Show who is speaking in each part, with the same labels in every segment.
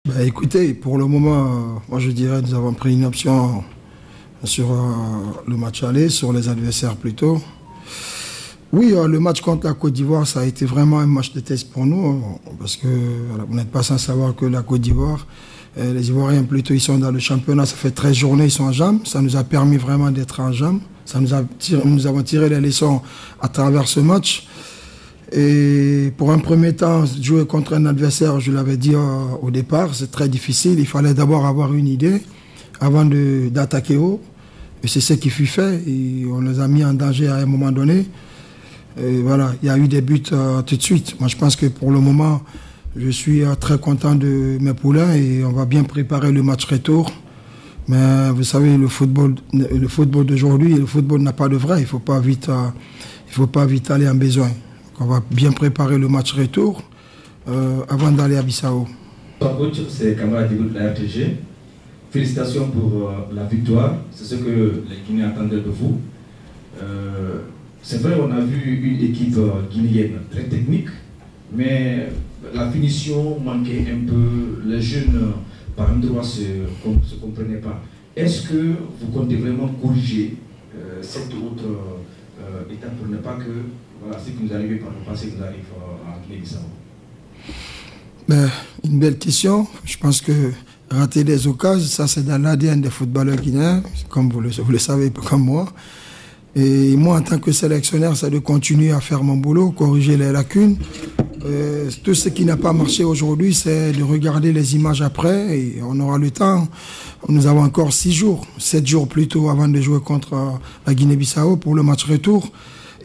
Speaker 1: Bah, écoutez, pour le moment, moi je dirais que nous avons pris une option sur le match aller, sur les adversaires plutôt. Oui, le match contre la Côte d'Ivoire, ça a été vraiment un match de test pour nous, parce que voilà, vous n'êtes pas sans savoir que la Côte d'Ivoire, les Ivoiriens plutôt, ils sont dans le championnat, ça fait 13 journées, ils sont en jambes, ça nous a permis vraiment d'être en jambes, nous avons tiré les leçons à travers ce match. Et pour un premier temps, jouer contre un adversaire, je l'avais dit au départ, c'est très difficile. Il fallait d'abord avoir une idée avant d'attaquer haut. Et c'est ce qui fut fait. Et on les a mis en danger à un moment donné. Et voilà, il y a eu des buts tout de suite. Moi, je pense que pour le moment, je suis très content de mes poulains et on va bien préparer le match retour. Mais vous savez, le football d'aujourd'hui, le football n'a pas de vrai. Il ne faut pas vite aller en besoin. On va bien préparer le match retour avant d'aller à Bissau.
Speaker 2: Ton coach, c'est Kamara Digo de la RTG. Félicitations pour la victoire. C'est ce que les Guinéens attendaient de vous. C'est vrai, on a vu une équipe guinéenne très technique, mais la finition manquait un peu. Les jeunes, par endroits, ne se comprenaient pas. Est-ce que vous comptez vraiment corriger cette autre étape pour ne pas que voilà, ce qui nous arrive par le passé nous arrive en Guinée-Bissau?
Speaker 1: Une belle question. Je pense que rater des occasions, ça c'est dans l'ADN des footballeurs guinéens, comme vous le savez comme moi. Et moi, en tant que sélectionneur, c'est de continuer à faire mon boulot, corriger les lacunes. Tout ce qui n'a pas marché aujourd'hui, c'est de regarder les images après et on aura le temps. Nous avons encore 6 jours, 7 jours plutôt avant de jouer contre la Guinée-Bissau pour le match retour.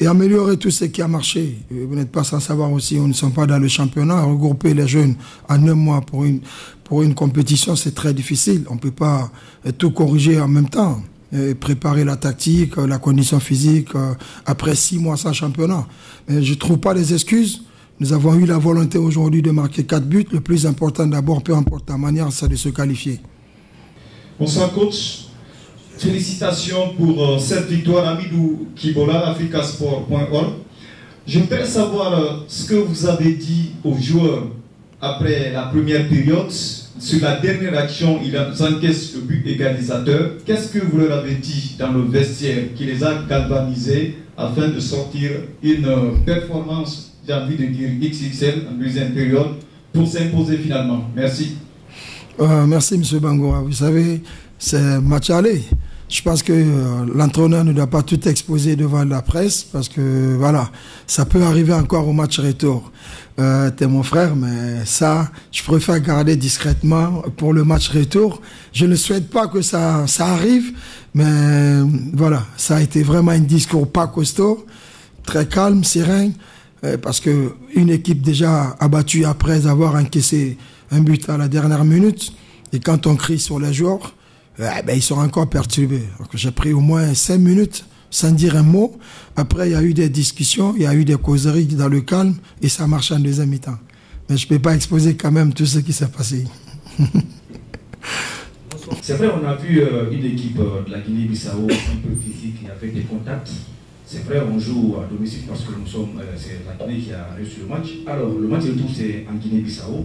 Speaker 1: Et améliorer tout ce qui a marché. Vous n'êtes pas sans savoir aussi, on ne sommes pas dans le championnat. Regrouper les jeunes en un mois pour une compétition, c'est très difficile. On ne peut pas tout corriger en même temps. Et préparer la tactique, la condition physique, après 6 mois sans championnat. Mais je ne trouve pas les excuses. Nous avons eu la volonté aujourd'hui de marquer 4 buts. Le plus important d'abord, peu importe la manière, c'est de se qualifier.
Speaker 3: Bonsoir coach. Félicitations pour cette victoire, Amidou Kibola, africasport.org. Je voudrais savoir ce que vous avez dit aux joueurs après la première période. Sur la dernière action, ils encaissent le but égalisateur. Qu'est-ce que vous leur avez dit dans le vestiaire qui les a galvanisés afin de sortir une performance, j'ai envie de dire XXL en deuxième période, pour s'imposer finalement? Merci.
Speaker 1: Merci M. Bangoura. Vous savez, c'est match aller. Je pense que l'entraîneur ne doit pas tout exposer devant la presse parce que voilà, ça peut arriver encore au match retour. T'es mon frère, mais ça, je préfère garder discrètement pour le match retour. Je ne souhaite pas que ça arrive, mais voilà, ça a été vraiment un discours pas costaud, très calme, serein, parce que une équipe déjà abattue après avoir encaissé un but à la dernière minute, et quand on crie sur les joueurs, ils sont encore perturbés. J'ai pris au moins 5 minutes sans dire un mot. Après, il y a eu des discussions, il y a eu des causeries dans le calme et ça marche en deuxième mi-temps. Mais je ne peux pas exposer quand même tout ce qui s'est passé.
Speaker 2: C'est vrai, on a vu une équipe de la Guinée-Bissau un peu physique et avec des contacts. C'est vrai, on joue à domicile parce que c'est la Guinée qui a réussi le match. Alors, le match retour, c'est en Guinée-Bissau.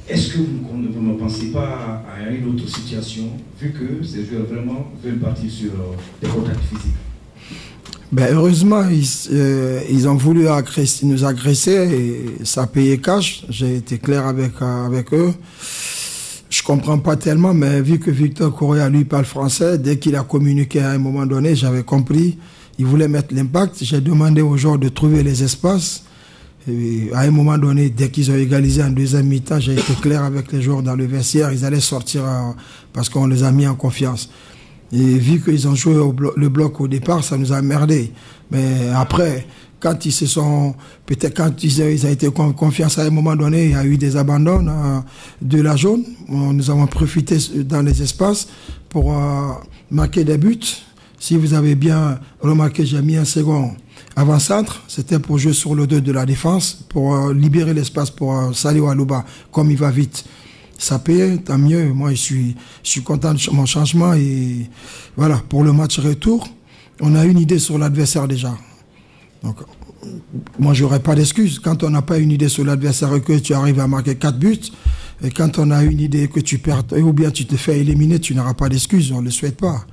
Speaker 2: Est-ce que vous ne pensez pas à une autre situation, vu que ces joueurs vraiment veulent partir sur des contacts physiques?
Speaker 1: Heureusement, ils ont voulu nous agresser et ça a payé cash. J'ai été clair avec eux. Je comprends pas tellement, mais vu que Victor Correa, lui, parle français, dès qu'il a communiqué à un moment donné, j'avais compris. Il voulait mettre l'impact. J'ai demandé aux joueurs de trouver les espaces. Et à un moment donné, dès qu'ils ont égalisé en deuxième mi-temps, j'ai été clair avec les joueurs dans le vestiaire. Ils allaient sortir parce qu'on les a mis en confiance. Et vu qu'ils ont joué le bloc au départ, ça nous a merdé. Mais après, quand ils se sont, peut-être quand ils ont été en confiance à un moment donné, il y a eu des abandons de la jaune. Nous avons profité dans les espaces pour marquer des buts. Si vous avez bien remarqué, j'ai mis un second avant-centre. C'était pour jouer sur le dos de la défense, pour libérer l'espace pour Saliou Alouba, comme il va vite. Ça paye, tant mieux. Moi, je suis content de mon changement. Et voilà, pour le match retour, on a une idée sur l'adversaire déjà. Donc, moi, j'aurais pas d'excuse. Quand on n'a pas une idée sur l'adversaire et que tu arrives à marquer 4 buts, Et quand on a une idée que tu perds, ou bien tu te fais éliminer, tu n'auras pas d'excuses, on ne le souhaite pas.